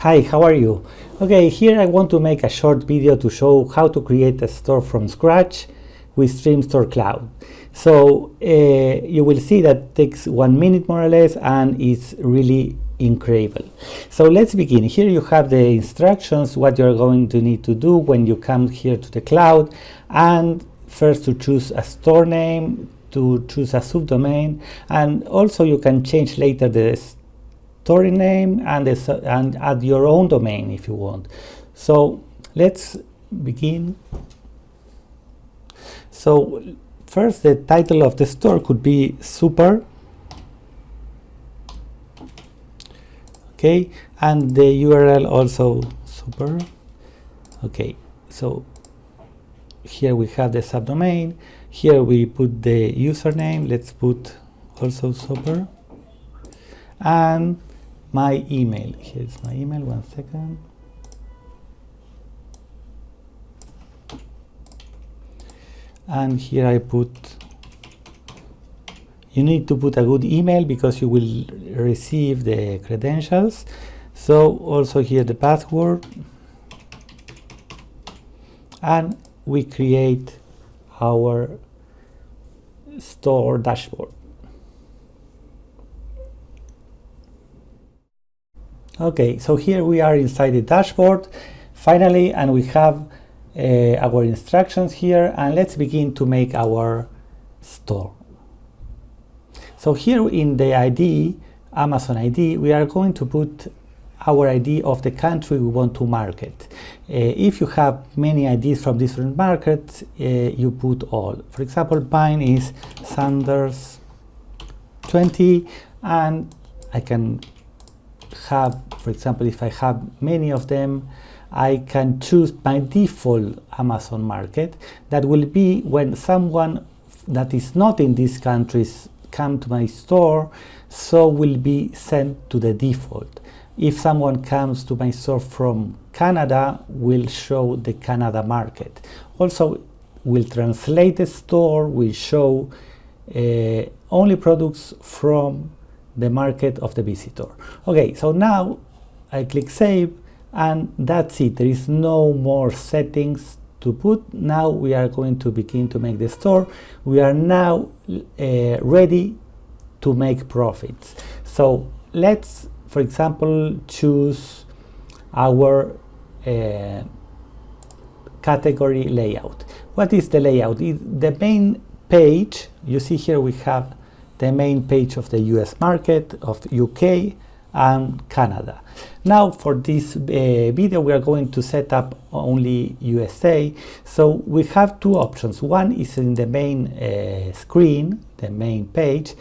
Hi, how are you? Okay, here I want to make a short video to show how to create a store from scratch with StreamStore Cloud. So you will see that it takes 1 minute more or less, and it's really incredible. So let's begin. Here you have the instructions, what you're going to need to do when you come here to the cloud, and first to choose a store name, to choose a subdomain, and also you can change later the store name and add your own domain if you want. So let's begin. So first, the title of the store could be Super, okay, and the URL also Super. Okay, so here we have the subdomain. Here we put the username. Let's put also Super, and my email. Here's my email. 1 second. And here I put, you need to put a good email because you will receive the credentials. So also here the password, and we create our store dashboard. Okay, so here we are inside the dashboard finally, and we have our instructions here, and let's begin to make our store. So here in the ID, Amazon ID, we are going to put our ID of the country we want to market. If you have many IDs from different markets, you put all. For example, mine is Sanders 20, and I can have, for example, if I have many of them, I can choose my default Amazon market. That will be when someone that is not in these countries come to my store, so will be sent to the default. If someone comes to my store from Canada, will show the Canada market. Also will translate the store, will show only products from the market of the visitor. Okay, so now I click save, and that's it. There is no more settings to put. Now we are going to begin to make the store. We are now ready to make profits. So let's, for example, choose our category layout. What is the layout? The main page, you see here we have the main page of the US market, of UK and Canada. Now for this video we are going to set up only USA. So we have two options. One is in the main screen, the main page,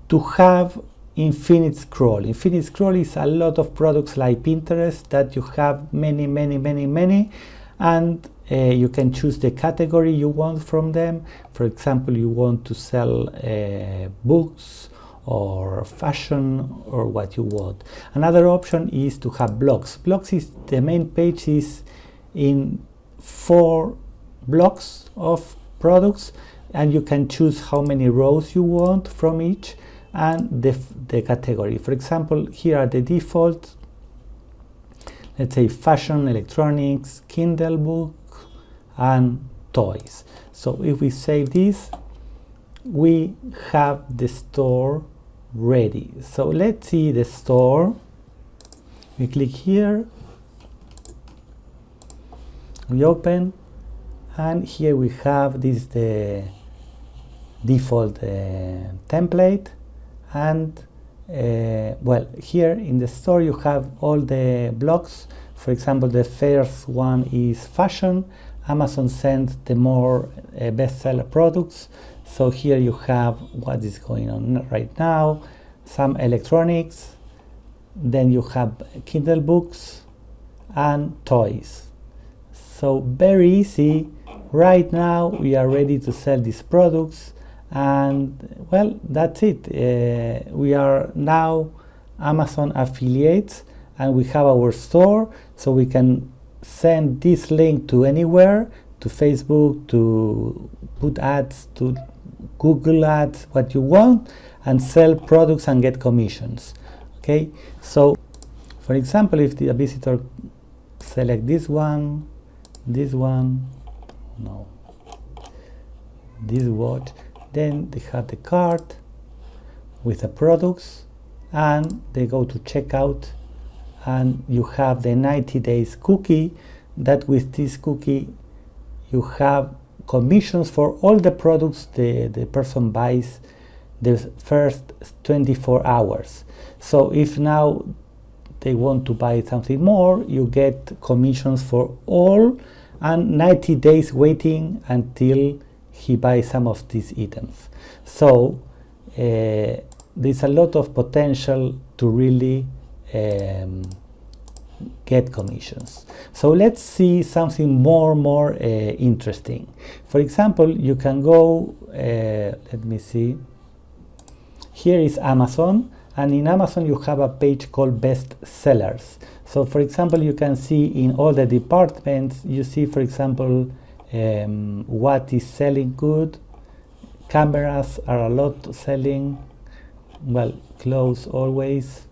to have infinite scroll. Infinite scroll is a lot of products like Pinterest that you have many, and you can choose the category you want from them. For example, you want to sell books or fashion or what you want. Another option is to have blocks. Blocks is the main page is in 4 blocks of products, and you can choose how many rows you want from each and the category. For example, here are the default, let's say fashion, electronics, Kindle book, and toys. So if we save this, we have the store ready. So let's see the store. We click here, we open, and here we have this the default template, and well, here in the store you have all the blocks. For example, the first one is fashion. Amazon sends the more bestseller products. So here you have what is going on right now, some electronics, then you have Kindle books and toys. So very easy. Right now we are ready to sell these products, and well, that's it. We are now Amazon affiliates, and we have our store, so we can send this link to anywhere, to Facebook, to put ads, to Google ads, what you want, and sell products and get commissions. Okay, so For example, if the visitor select this one, no, this watch, then they have the cart with the products, and they go to checkout, and you have the 90 days cookie, that with this cookie you have commissions for all the products the person buys the first 24 hours. So if now they want to buy something more, you get commissions for all, and 90 days waiting until he buys some of these items. So there's a lot of potential to really get commissions. So let's see something more interesting. For example, you can go, let me see, here is Amazon, and in Amazon you have a page called best sellers. So for example, you can see in all the departments, you see, for example, what is selling good. Cameras are a lot selling, well, clothes always.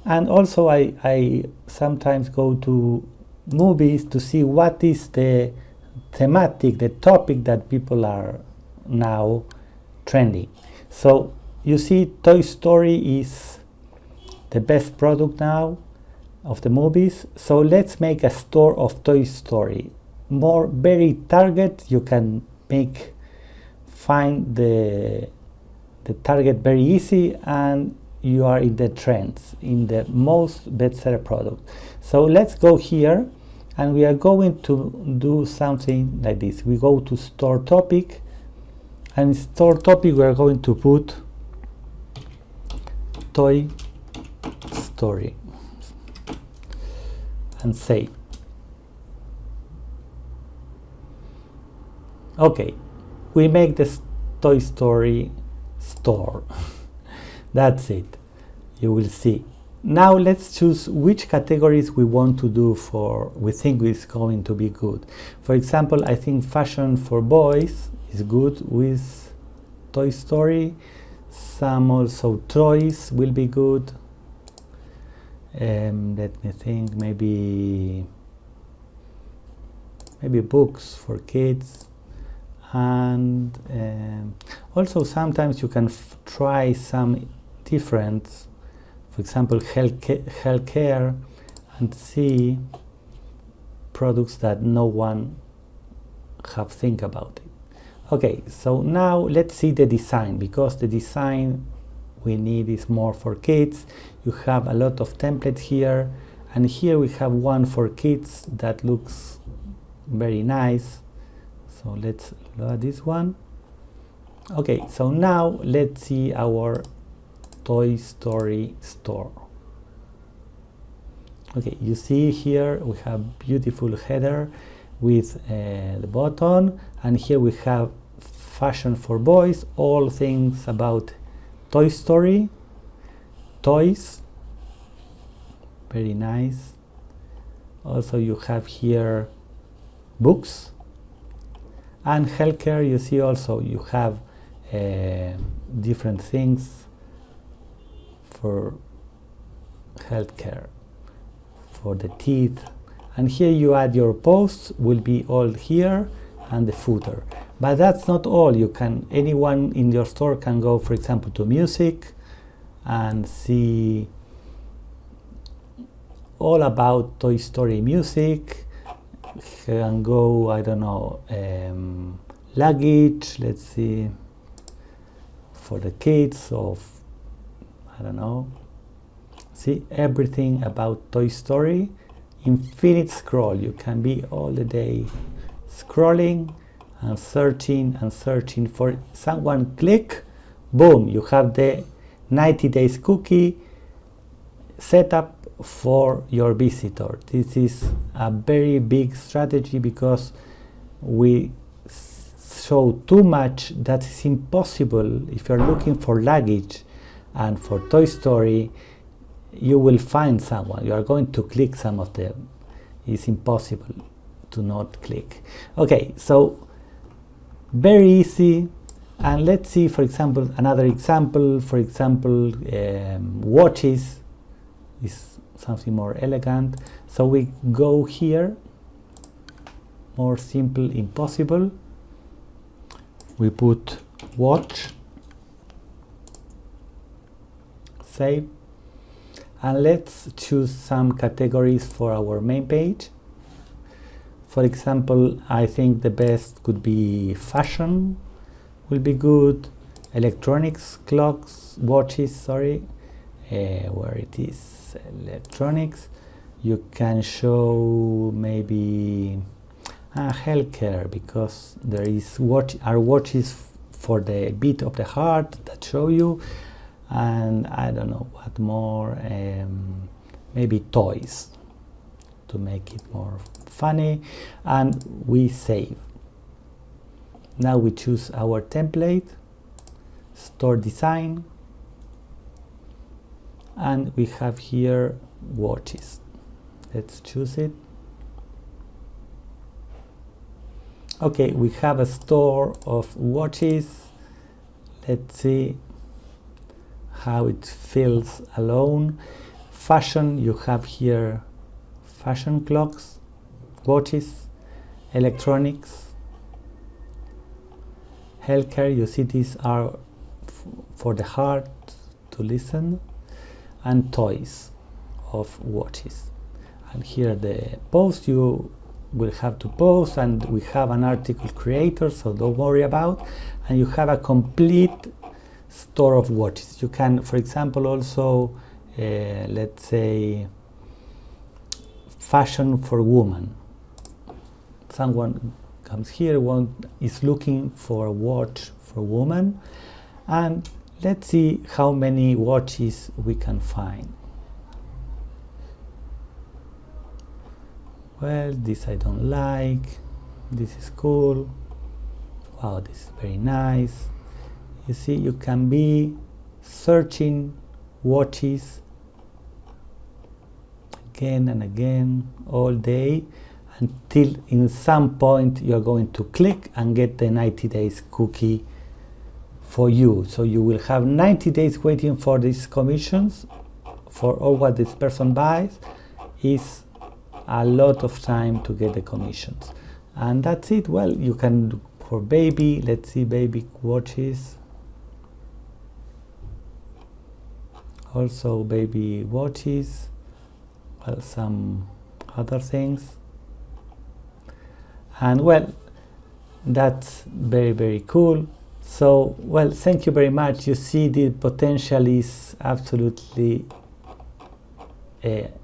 And also I sometimes go to movies to see what is the thematic, the topic that people are now trending. So you see Toy Story is the best product now of the movies. So let's make a store of Toy Story. More very target, you can find the target very easy, and you are in the trends, in the most bestseller product. So let's go here, and we are going to do something like this. We go to store topic, and in store topic we are going to put Toy Story and save. Okay, we make this Toy Story store. That's it. You will see. Now let's choose which categories we want to do we think is going to be good. For example, I think fashion for boys is good with Toy Story. Some also toys will be good. Let me think, maybe books for kids. And also sometimes you can try some different, for example, healthcare, and see products that no one have think about it. Okay, so now let's see the design, because the design we need is more for kids. You have a lot of templates here, and here we have one for kids that looks very nice. So let's load this one. Okay, so now let's see our Toy Story store. Okay, you see here we have beautiful header with the button, and here we have fashion for boys, all things about Toy Story, toys, very nice. Also you have here books, and healthcare. You see also you have different things for healthcare, for the teeth, and here you add your posts, will be all here, and the footer. But that's not all. You can, anyone in your store can go, for example, to music and see all about Toy Story music. Can go, I don't know, luggage, let's see, for the kids, of, I don't know. See everything about Toy Story. Infinite scroll. You can be all the day scrolling and searching for someone. Click, boom, you have the 90 days cookie set up for your visitor. This is a very big strategy, because we show too much that is impossible. If you're looking for luggage and for Toy Story, you will find someone. You are going to click some of them. It's impossible to not click. Okay, so very easy. And let's see, for example, another example. For example, watches is something more elegant. So we go here, more simple, impossible. We put watch, save, and let's choose some categories for our main page. For example, I think the best could be fashion, will be good, electronics, clocks, watches, sorry, where it is, electronics. You can show maybe healthcare, because there is watches for the beat of the heart that show you, and I don't know what more, maybe toys to make it more funny, and we save. Now we choose our template, store design, and we have here watches. Let's choose it. Okay, we have a store of watches. Let's see how it feels alone. Fashion, you have here fashion clocks, watches, electronics, healthcare, you see these are for the heart to listen, and toys of watches. And here the post, you will have to post, and we have an article creator, so don't worry about, and you have a complete store of watches. You can, for example, also let's say fashion for women. Someone comes here, is looking for a watch for woman, and let's see how many watches we can find. Well, this I don't like, this is cool, wow, this is very nice. You see, you can be searching watches again and again all day, until in some point you're going to click and get the 90 days cookie for you. So you will have 90 days waiting for these commissions. For all what this person buys is a lot of time to get the commissions. And that's it. Well, you can do for baby, let's see, baby watches. Also baby watches, well, some other things. And well, that's very, very cool. So, well, thank you very much. You see, the potential is absolutely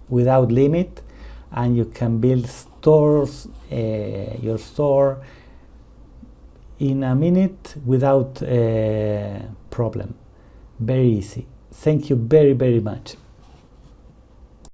without limit, and you can build stores, your store in a minute without problem. Very easy. Thank you very, very much.